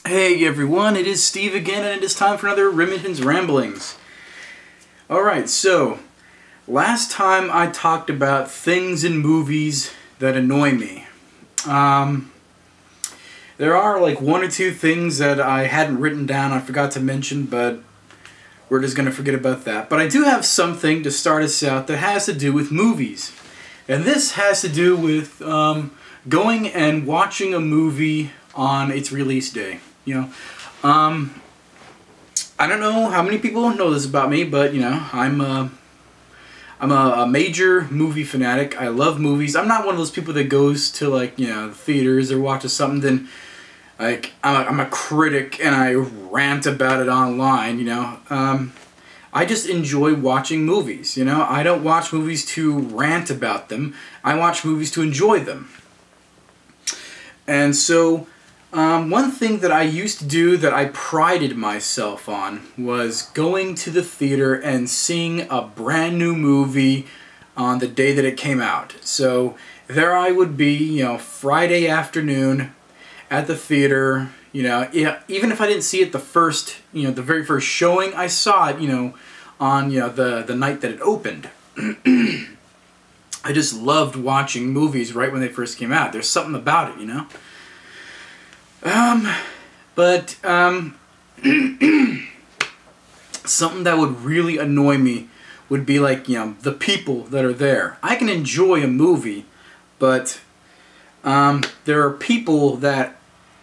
Hey everyone, it is Steve again, and it is time for another Remington's Ramblings. Alright, so, last time I talked about things in movies that annoy me. There are like one or two things that I hadn't written down, I forgot to mention, but we're just going to forget about that. But I do have something to start us out that has to do with movies. And this has to do with going and watching a movie on its release day. I don't know how many people know this about me, but I'm a major movie fanatic. I love movies. I'm not one of those people that goes to the theaters or watches something. Then I'm a critic and I rant about it online. I just enjoy watching movies. I don't watch movies to rant about them. I watch movies to enjoy them. And so, one thing that I used to do that I prided myself on was going to the theater and seeing a brand new movie on the day that it came out. So there I would be, Friday afternoon at the theater, even if I didn't see it the very first showing, I saw it, on, the night that it opened. I just loved watching movies right when they first came out. There's something about it, something that would really annoy me would be the people that are there. I can enjoy a movie, but there are people that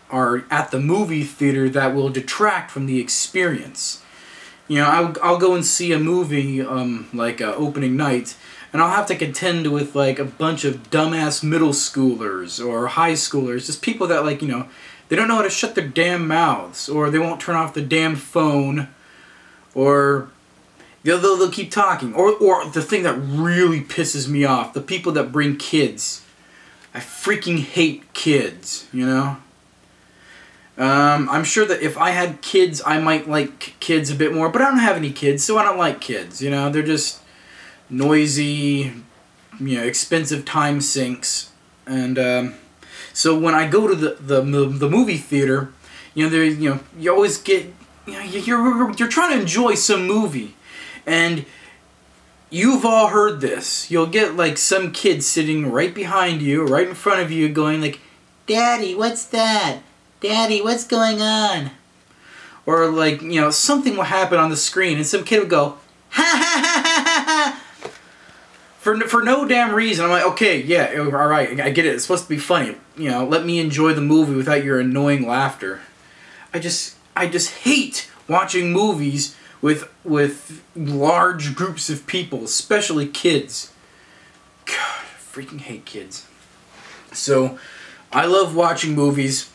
are at the movie theater that will detract from the experience. I'll go and see a movie opening night, and I'll have to contend with a bunch of dumbass middle schoolers or high schoolers, just people that they don't know how to shut their damn mouths, or they won't turn off the damn phone, or they'll keep talking. Or the thing that really pisses me off, the people that bring kids. I freaking hate kids, I'm sure that if I had kids, I might like kids a bit more, but I don't have any kids, so I don't like kids, They're just noisy, expensive time sinks, and so when I go to the movie theater, you always get, you're trying to enjoy some movie, and you've all heard this. You'll get some kid sitting right behind you, right in front of you, going "Daddy, what's that? Daddy, what's going on?" Or something will happen on the screen, and some kid would go, "Ha ha ha ha ha." For no damn reason. I'm like, okay, yeah, alright, I get it. It's supposed to be funny. Let me enjoy the movie without your annoying laughter. I just hate watching movies with large groups of people, especially kids. God, I freaking hate kids. So, I love watching movies.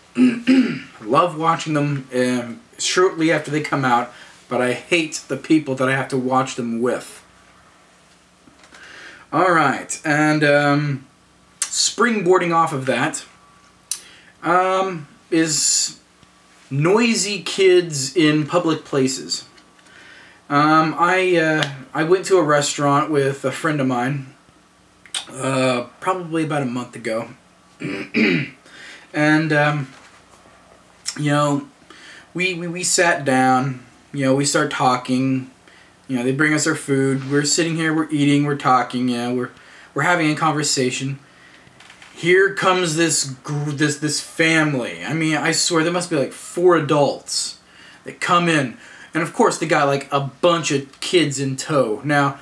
Love watching them shortly after they come out, but I hate the people that I have to watch them with. Alright, and springboarding off of that is noisy kids in public places. I went to a restaurant with a friend of mine probably about a month ago. And we sat down, we started talking. They bring us our food. We're sitting here, we're eating, we're talking, we're having a conversation. Here comes this family. I mean, I swear there must be 4 adults that come in, and of course they got a bunch of kids in tow. Now,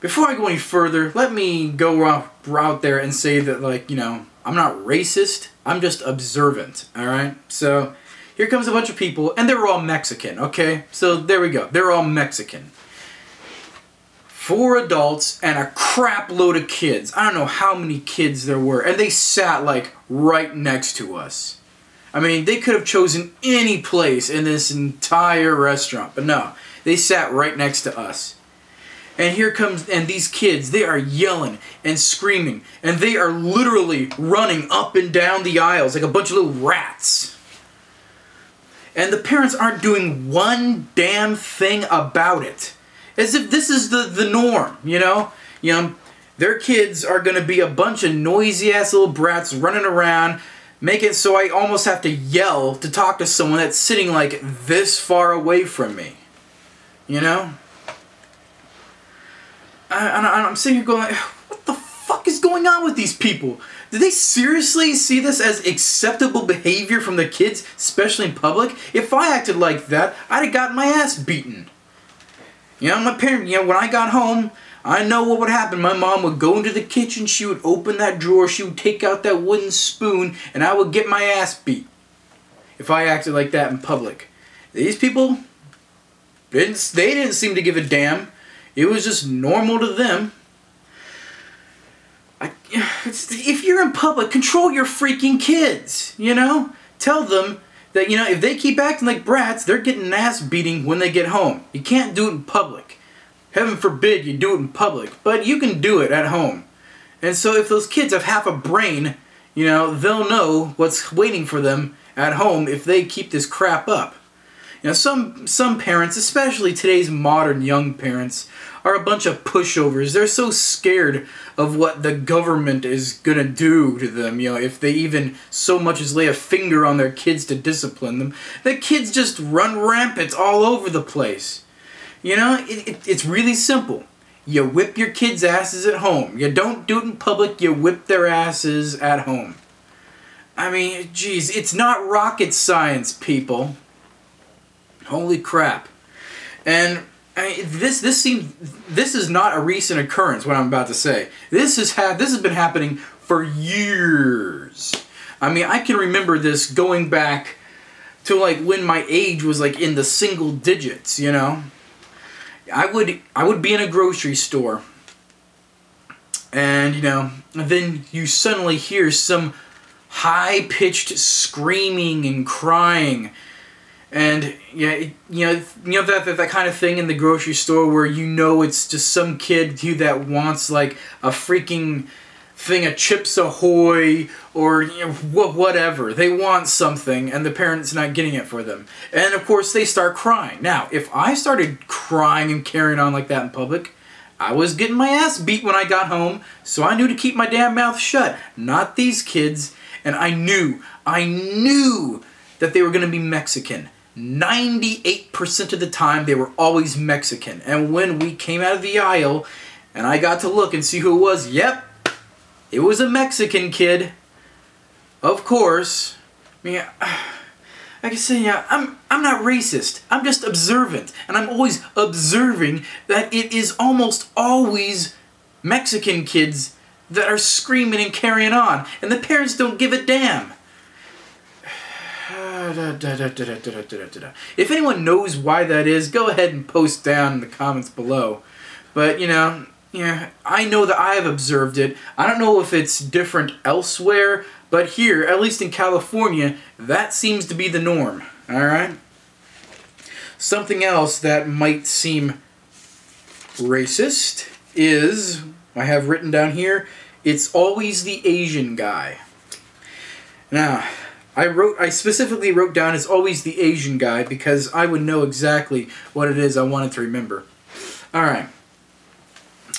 before I go any further, let me go out there and say that I'm not racist. I'm just observant. All right, so. Here comes a bunch of people, and they're all Mexican, okay? So there we go. They're all Mexican. 4 adults and a crap load of kids. I don't know how many kids there were, and they sat right next to us. I mean, they could have chosen any place in this entire restaurant, but no, they sat right next to us. And and these kids, they are yelling and screaming, and they are literally running up and down the aisles like a bunch of little rats. And the parents aren't doing one damn thing about it. As if this is the norm, Their kids are going to be a bunch of noisy-ass little brats running around, make it so I almost have to yell to talk to someone that's sitting like this far away from me. You know? I'm sitting here going, what the fuck is going on with these people? Do they seriously see this as acceptable behavior from the kids, especially in public? If I acted like that, I'd have gotten my ass beaten. You know, my parents, when I got home, I know what would happen. My mom would go into the kitchen, she would open that drawer, she would take out that wooden spoon, and I would get my ass beat if I acted like that in public. These people, they didn't seem to give a damn. It was just normal to them. If you're in public, control your freaking kids, you know? Tell them that, if they keep acting like brats, they're getting an ass beating when they get home. You can't do it in public. Heaven forbid you do it in public, but you can do it at home. And so if those kids have half a brain, they'll know what's waiting for them at home if they keep this crap up. Some parents, especially today's modern young parents, are a bunch of pushovers. They're so scared of what the government is gonna do to them, if they even so much as lay a finger on their kids to discipline them. The kids just run rampant all over the place. It's really simple. You whip your kids' asses at home. You don't do it in public, you whip their asses at home. I mean, geez, it's not rocket science, people. Holy crap. And this is not a recent occurrence, what I'm about to say. This has been happening for years. I mean, I can remember this going back to like when my age was like in the single digits, I would be in a grocery store, and then you suddenly hear some high-pitched screaming and crying. And that kind of thing in the grocery store where it's just some kid that wants like a freaking thing of Chips Ahoy or whatever. They want something and the parent's not getting it for them. And of course they start crying. Now, if I started crying and carrying on like that in public, I was getting my ass beat when I got home, so I knew to keep my damn mouth shut. Not these kids. And I knew that they were going to be Mexican. 98% of the time, they were always Mexican. And when we came out of the aisle, and I got to look and see who it was, yep, it was a Mexican kid. Of course. I mean, I can say, I'm not racist. I'm just observant. And I'm always observing that it is almost always Mexican kids that are screaming and carrying on. And the parents don't give a damn. If anyone knows why that is, go ahead and post down in the comments below. But, I know that I have observed it. I don't know if it's different elsewhere, but here, at least in California, that seems to be the norm. Alright? Something else that might seem racist is, I have written down here, it's always the Asian guy. Now, I specifically wrote down it's always the Asian guy because I would know exactly what it is I wanted to remember. Alright.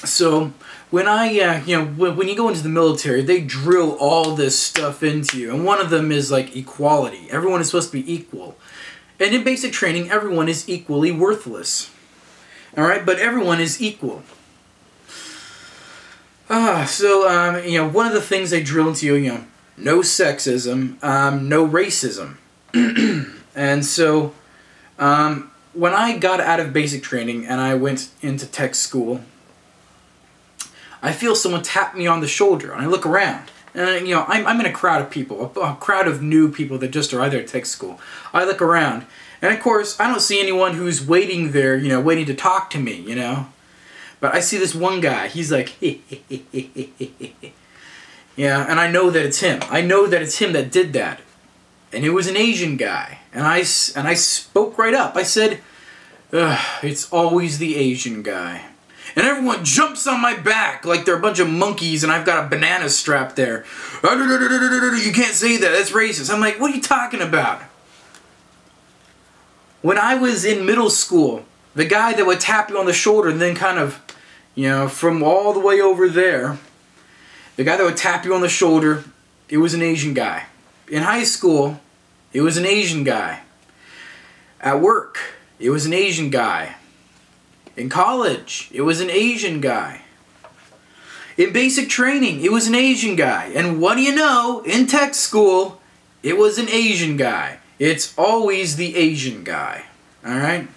So, when when you go into the military, they drill all this stuff into you. And one of them is like equality. Everyone is supposed to be equal. And in basic training, everyone is equally worthless. Alright? But everyone is equal. One of the things they drill into you, no sexism, no racism. And so, when I got out of basic training and I went into tech school, I feel someone tap me on the shoulder, and I look around. And, I'm in a crowd of people, a crowd of new people that just arrived there at tech school. I look around, and of course, I don't see anyone who's waiting there, waiting to talk to me, But I see this one guy, he's like, yeah, and I know that it's him. I know that it's him that did that. And it was an Asian guy. And I spoke right up. I said, it's always the Asian guy. And everyone jumps on my back like they're a bunch of monkeys and I've got a banana strap there. You can't say that, that's racist. I'm like, what are you talking about? When I was in middle school, the guy that would tap you on the shoulder and then kind of, from all the way over there, the guy that would tap you on the shoulder, it was an Asian guy. In high school, it was an Asian guy. At work, it was an Asian guy. In college, it was an Asian guy. In basic training, it was an Asian guy. And what do you know? In tech school, it was an Asian guy. It's always the Asian guy. Alright?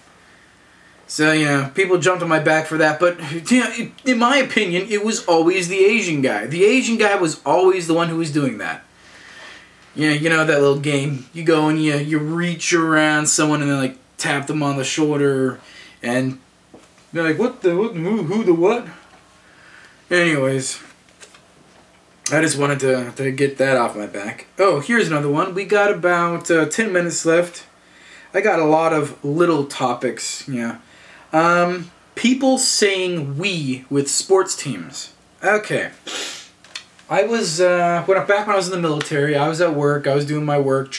So, you know, people jumped on my back for that, but, you know, in my opinion, it was always the Asian guy. The Asian guy was always the one who was doing that. Yeah, you know that little game. You go and you reach around someone and then, like, tap them on the shoulder, and they're like, what, who, the what? Anyways, I just wanted to get that off my back. Oh, here's another one. We got about 10 minutes left. I got a lot of little topics, yeah. People saying we with sports teams. Okay. I was, back when I was in the military, I was at work, I was doing my work,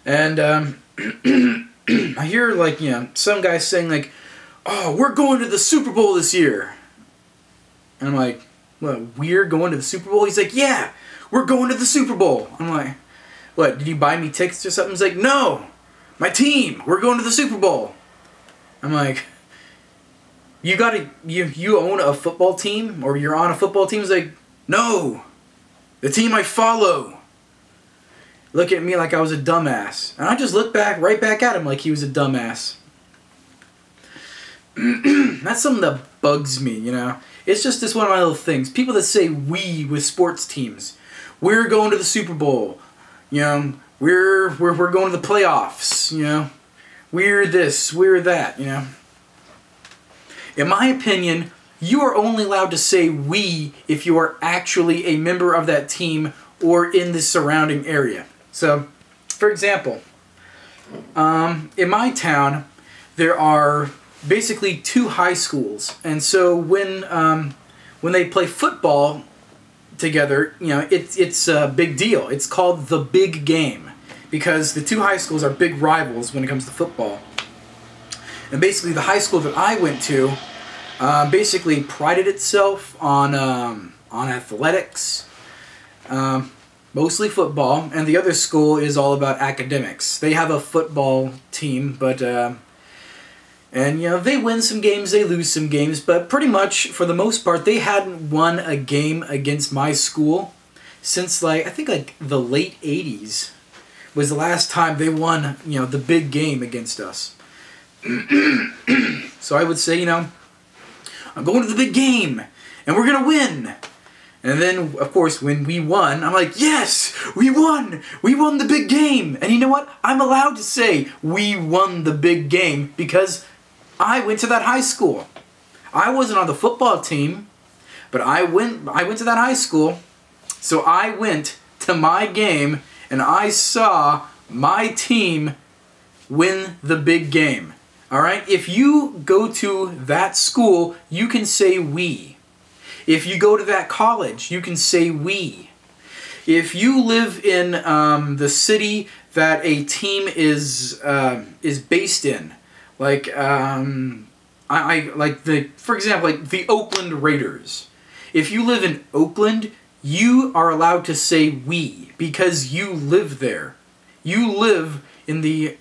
and, I hear, like, you know, some guy saying, like, oh, we're going to the Super Bowl this year. And I'm like, what, we're going to the Super Bowl? He's like, yeah, we're going to the Super Bowl. I'm like, what, did you buy me tickets or something? He's like, no, my team, we're going to the Super Bowl. I'm like, you own a football team, or you're on a football team? He's like, no, the team I follow. Look at me like I was a dumbass. And I just looked right back at him like he was a dumbass. That's something that bugs me, you know. It's just this one of my little things. People that say we with sports teams. We're going to the Super Bowl. You know, we're going to the playoffs, you know. We're this, we're that, you know. In my opinion, you are only allowed to say we if you are actually a member of that team or in the surrounding area. So, for example, in my town, there are basically 2 high schools, and so when they play football together, you know, it's a big deal. It's called the big game because the 2 high schools are big rivals when it comes to football. And basically, the high school that I went to basically prided itself on athletics, mostly football, and the other school is all about academics. They have a football team, but and you know, they win some games, they lose some games, but pretty much for the most part, they hadn't won a game against my school since, like, I think like the late 80s was the last time they won, you know, the big game against us. So I would say, you know, I'm going to the big game, and we're going to win. And then, of course, when we won, I'm like, yes, we won! We won the big game! And you know what? I'm allowed to say we won the big game because I went to that high school. I wasn't on the football team, but I went to that high school, so I went to my game, and I saw my team win the big game. Alright? If you go to that school, you can say we. If you go to that college, you can say we. If you live in the city that a team is based in, like for example, like the Oakland Raiders. If you live in Oakland, you are allowed to say we because you live there. You live in the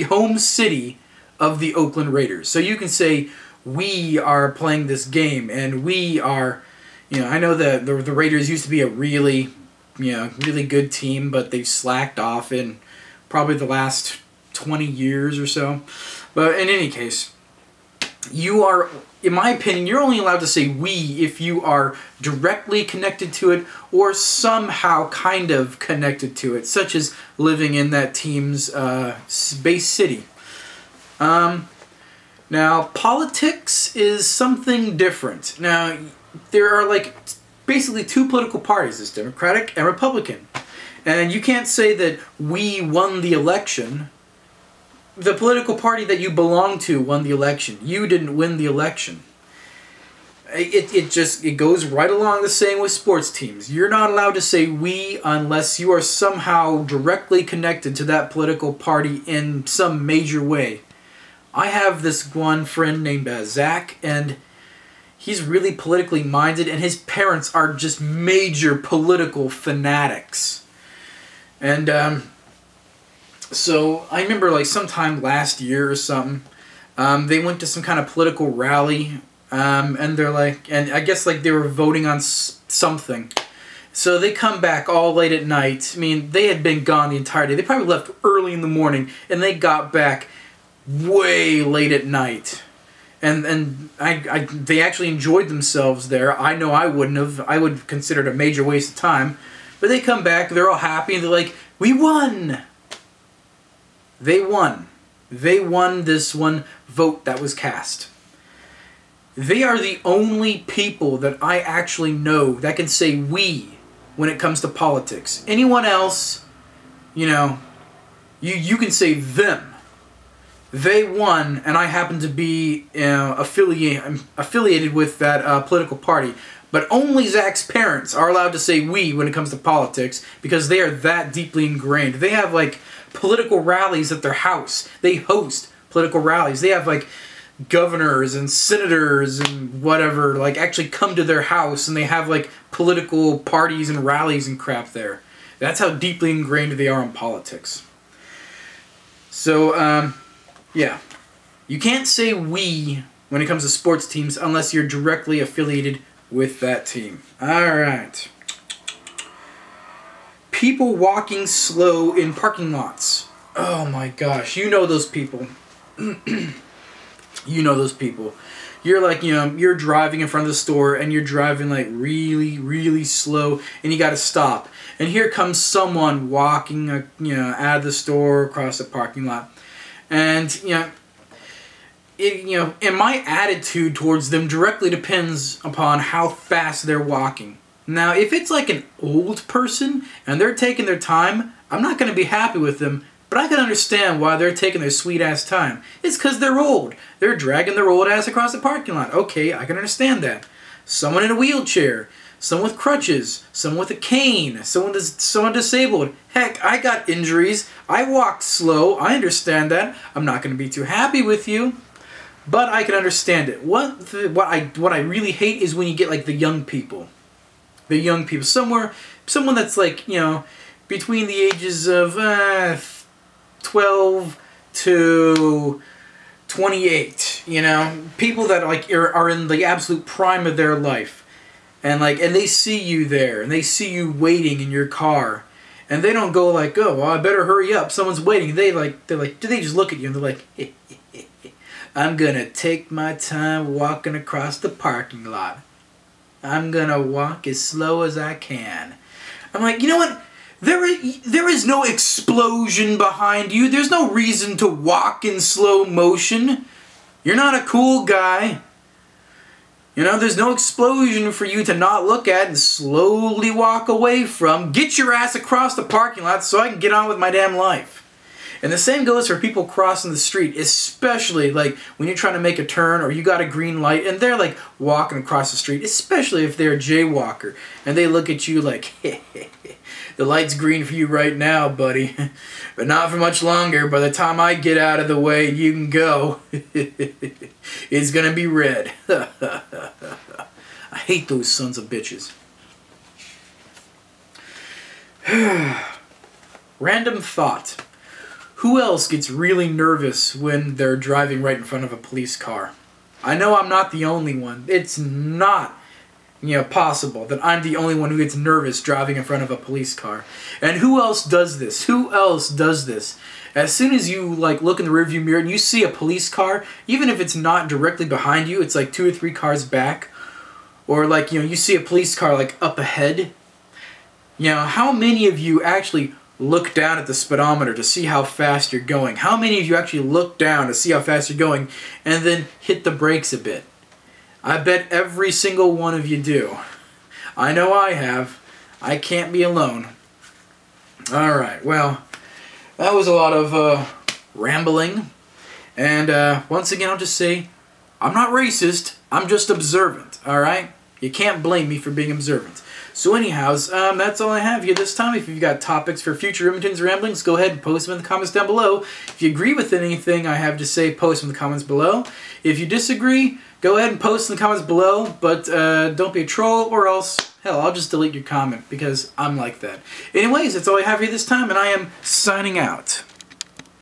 home city of the Oakland Raiders. So you can say, we are playing this game, and we are, you know, I know that the Raiders used to be a really good team, but they've slacked off in probably the last 20 years or so. But in any case, you are, in my opinion, you're only allowed to say we if you are directly connected to it or somehow kind of connected to it, such as living in that team's base city. Now, politics is something different. Now, there are like basically 2 political parties, there's Democratic and Republican. And you can't say that we won the election. The political party that you belong to won the election. You didn't win the election. It goes right along the same with sports teams. You're not allowed to say we unless you are somehow directly connected to that political party in some major way. I have this one friend named Zach, and he's really politically minded, and his parents are just major political fanatics. And so I remember like sometime last year or something, they went to some kind of political rally, and they're like, and I guess like they were voting on something. So they come back all late at night. I mean, they had been gone the entire day. They probably left early in the morning, and they got back way late at night. And they actually enjoyed themselves there. I know I wouldn't have. I would consider it a major waste of time. But they come back, they're all happy, and they're like, we won! They won. They won this one vote that was cast. They are the only people that I actually know that can say we when it comes to politics. Anyone else, you know, you can say them. They won, and I happen to be affiliated with that political party. But only Zach's parents are allowed to say we when it comes to politics because they are that deeply ingrained. They have, like, political rallies at their house. They host political rallies. They have, like, governors and senators and whatever, like, actually come to their house, and they have, like, political parties and rallies and crap there. That's how deeply ingrained they are in politics. So, yeah. You can't say we when it comes to sports teams unless you're directly affiliated with that team. Alright. People walking slow in parking lots. Oh my gosh. You know those people. You know those people. You're like, you know, you're driving in front of the store and you're driving like really, really slow and you gotta stop. And here comes someone walking, you know, out of the store across the parking lot. And, you know, and my attitude towards them directly depends upon how fast they're walking. Now, if it's like an old person and they're taking their time, I'm not going to be happy with them, but I can understand why they're taking their sweet-ass time. It's because they're old. They're dragging their old ass across the parking lot. Okay, I can understand that. Someone in a wheelchair, someone with crutches, someone with a cane, someone disabled. Heck, I got injuries. I walk slow. I understand that. I'm not going to be too happy with you. But I can understand it. What I really hate is when you get like the young people. The young people. Someone that's like, you know, between the ages of 12 to 28, you know, people that like are in the absolute prime of their life. And they see you there and they see you waiting in your car. And they don't go like, "Oh, well, I better hurry up. Someone's waiting." They just look at you and they're like, I'm gonna take my time walking across the parking lot. I'm gonna walk as slow as I can. I'm like, you know what? There is no explosion behind you. There's no reason to walk in slow motion. You're not a cool guy. You know, there's no explosion for you to not look at and slowly walk away from. Get your ass across the parking lot so I can get on with my damn life. And the same goes for people crossing the street, especially like when you're trying to make a turn or you got a green light and they're like walking across the street, especially if they're a jaywalker and they look at you like, the light's green for you right now, buddy, but not for much longer. By the time I get out of the way and you can go, it's gonna be red. I hate those sons of bitches. Random thought. Who else gets really nervous when they're driving right in front of a police car? I know I'm not the only one. It's not, you know, possible that I'm the only one who gets nervous driving in front of a police car. And who else does this? Who else does this? As soon as you like look in the rearview mirror and you see a police car, even if it's not directly behind you, it's like 2 or 3 cars back, or like, you know, you see a police car like up ahead. You know, how many of you actually look down at the speedometer to see how fast you're going? How many of you actually look down to see how fast you're going and then hit the brakes a bit? I bet every single one of you do. I know I have. I can't be alone. Alright, well, that was a lot of rambling. And once again, I'll just say, I'm not racist. I'm just observant, alright? You can't blame me for being observant. So anyhows, that's all I have here this time. If you've got topics for future Remington's Ramblings, go ahead and post them in the comments down below. If you agree with anything I have to say, post them in the comments below. If you disagree, go ahead and post in the comments below, but don't be a troll, or else, hell, I'll just delete your comment, because I'm like that. Anyways, that's all I have here this time, and I am signing out.